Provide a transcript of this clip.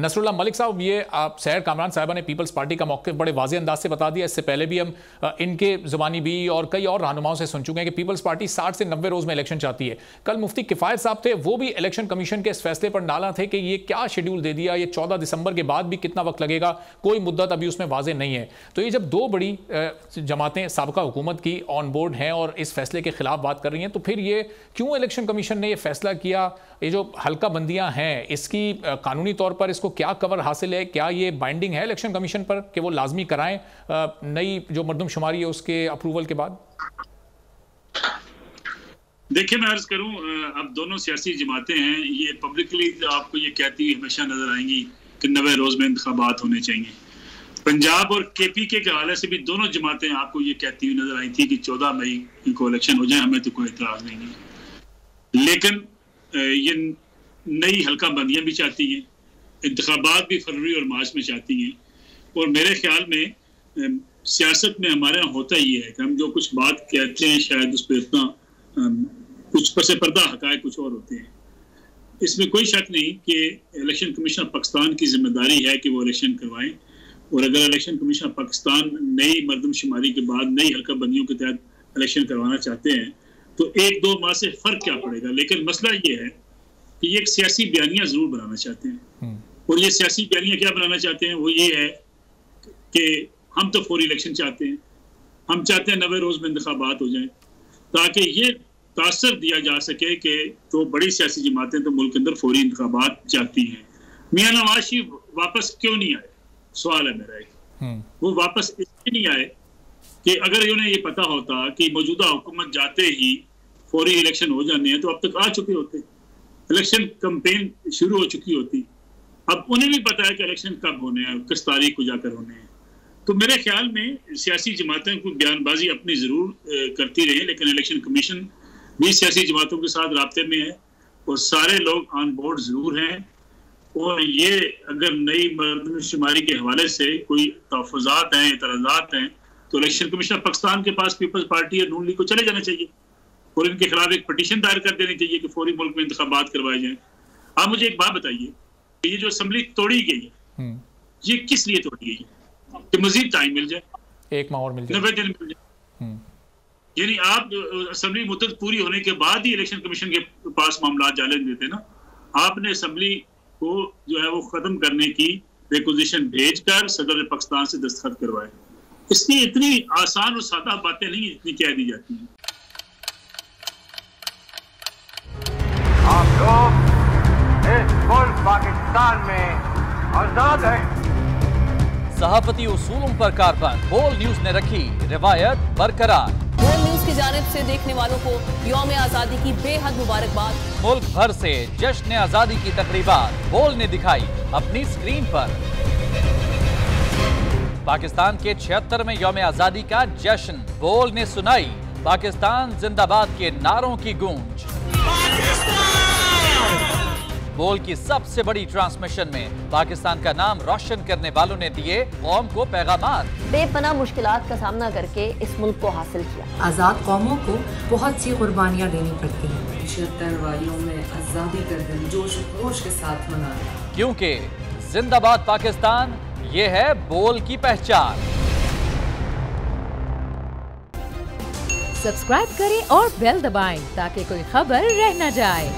Nasrallah Malik साहब, ये आप सैर कामरान साहिबा ने पीपल्स पार्टी का मौक़िफ़ बड़े वाज़े अंदाज से बता दिया। इससे पहले भी हम इनके ज़ुबानी भी और कई और रहनुमाओं से सुन चुके हैं कि पीपल्स पार्टी 60 से 90 रोज़ में इलेक्शन चाहती है। कल मुफ्ती किफ़ायत साहब थे, वो भी इलेक्शन कमीशन के इस फैसले पर नाला थे कि ये क्या शेड्यूल दे दिया, ये 14 दिसंबर के बाद भी कितना वक्त लगेगा, कोई मुद्दत अभी उसमें वाज़े नहीं है। तो ये जब दो बड़ी जमातें साबिक़ा हुकूमत की ऑन बोर्ड हैं और इस फैसले के खिलाफ बात कर रही हैं, तो फिर ये क्यों इलेक्शन कमीशन ने ये फैसला किया? ये जो हल्का बंदियां हैं, इसकी कानूनी तौर पर इसको क्या कवर हासिल है? क्या ये बाइंडिंग है इलेक्शन कमीशन पर कि वो लाजमी कराएं नई जो मरदमशुमारी है उसके अप्रूवल के बाद? देखिए, मैं अर्ज करूं, अब दोनों सियासी जमातें हैं, ये पब्लिकली आपको ये कहती हमेशा नजर आएंगी कि 90 रोज में इंतखाबात होने चाहिए। पंजाब और KPK के हवाले से भी दोनों जमातें आपको ये कहती हुई नजर आई थी कि 14 मई को इलेक्शन हो जाए, हमें तो कोई इतराज नहीं है। लेकिन ये नई हल्का बंदियां भी चाहती हैं, इंतखाबात भी फरवरी और मार्च में चाहती हैं। और मेरे ख्याल में सियासत में हमारे यहाँ होता ही है कि हम जो कुछ बात कहते हैं शायद उस पर इतना कुछ पसे पर्दा हकायक कुछ और होते हैं। इसमें कोई शक नहीं कि इलेक्शन कमीशन पाकिस्तान की जिम्मेदारी है कि वो इलेक्शन करवाएं। और अगर इलेक्शन कमीशन पाकिस्तान नई मरदमशुमारी के बाद नई हल्का बंदियों के तहत इलेक्शन करवाना चाहते हैं तो 1-2 माह से फर्क क्या पड़ेगा। लेकिन मसला ये है कि ये एक सियासी बयानिया जरूर बनाना चाहते हैं। और ये सियासी बयानिया क्या बनाना चाहते हैं, वो ये है कि हम तो फौरी इलेक्शन चाहते हैं, हम चाहते हैं 90 रोज में इंतखाबात हो जाएं, ताकि ये तासर दिया जा सके कि तो बड़ी सियासी जमातें तो मुल्क के अंदर फौरी इंतखाबात चाहती हैं। मियां नवाज शरीफ वापस क्यों नहीं आए, सवाल है मेरा। वो वापस इसलिए नहीं आए कि अगर उन्हें ये पता होता कि मौजूदा हुकूमत जाते ही फौरी इलेक्शन हो जाने हैं तो अब तक आ चुके होते, इलेक्शन कैंपेन शुरू हो चुकी होती। अब उन्हें भी पता है कि इलेक्शन कब होने हैं, किस तारीख को जाकर होने हैं। तो मेरे ख्याल में सियासी जमातें को बयानबाजी अपनी जरूर करती रही, लेकिन इलेक्शन कमीशन भी सियासी जमातों के साथ राब्ते में है और सारे लोग ऑन बोर्ड जरूर हैं। और ये अगर नई मरदमशुमारी के हवाले से कोई तहफ़्फ़ुज़ात हैं, एतराज़ात हैं, तो इलेक्शन कमीशन पाकिस्तान के पास पीपल्स पार्टी और नून लीग को चले जाना चाहिए और इनके खिलाफ एक पिटीशन दायर कर देनी चाहिए कि फौरी मुल्क में इंतखाबात करवाए जाएं। आप मुझे एक बात बताइए, ये जो असेंबली तोड़ी गई है, ये किस लिए तोड़ी गई है? कि मजीद टाइम मिल जाए, 1 माह और मिल जाए, 90 दिन मिल जाए। यानी आप असेंबली मुद्दत पूरी होने के बाद ही इलेक्शन कमीशन के पास मामला जाने देते ना। आपने असेंबली को जो है वो खत्म करने की रिक्वेजिशन भेजकर सदर पाकिस्तान से दस्तखत करवाए। इसलिए इतनी आसान और सादा बातें नहीं इतनी कह दी जाती हैं। आप लोग इस मुल्क पाकिस्तान में आजाद हैं। सहाफती उसूलों पर कारबंद बोल न्यूज ने रखी रिवायत बरकरार। बोल न्यूज की जानिब से देखने वालों को यौम आजादी की बेहद मुबारकबाद। मुल्क भर से जश्न आजादी की तकरीबात बोल ने दिखाई अपनी स्क्रीन पर। पाकिस्तान के 76वें यौम आजादी का जश्न बोल ने सुनाई पाकिस्तान जिंदाबाद के नारों की गूंज। बोल की सबसे बड़ी ट्रांसमिशन में पाकिस्तान का नाम रोशन करने वालों ने दिए कौम को पैगामात। बेपनाह मुश्किलात का सामना करके इस मुल्क को हासिल किया। आज़ाद कौमों को बहुत सी कुर्बानियाँ देनी पड़ती हैं। 76 वालियों में आज़ादी का दिन जोश खरोश के साथ मनाया, क्योंकि जिंदाबाद पाकिस्तान ये है बोल की पहचान। सब्सक्राइब करें और बेल दबाएं ताकि कोई खबर रह न जाए।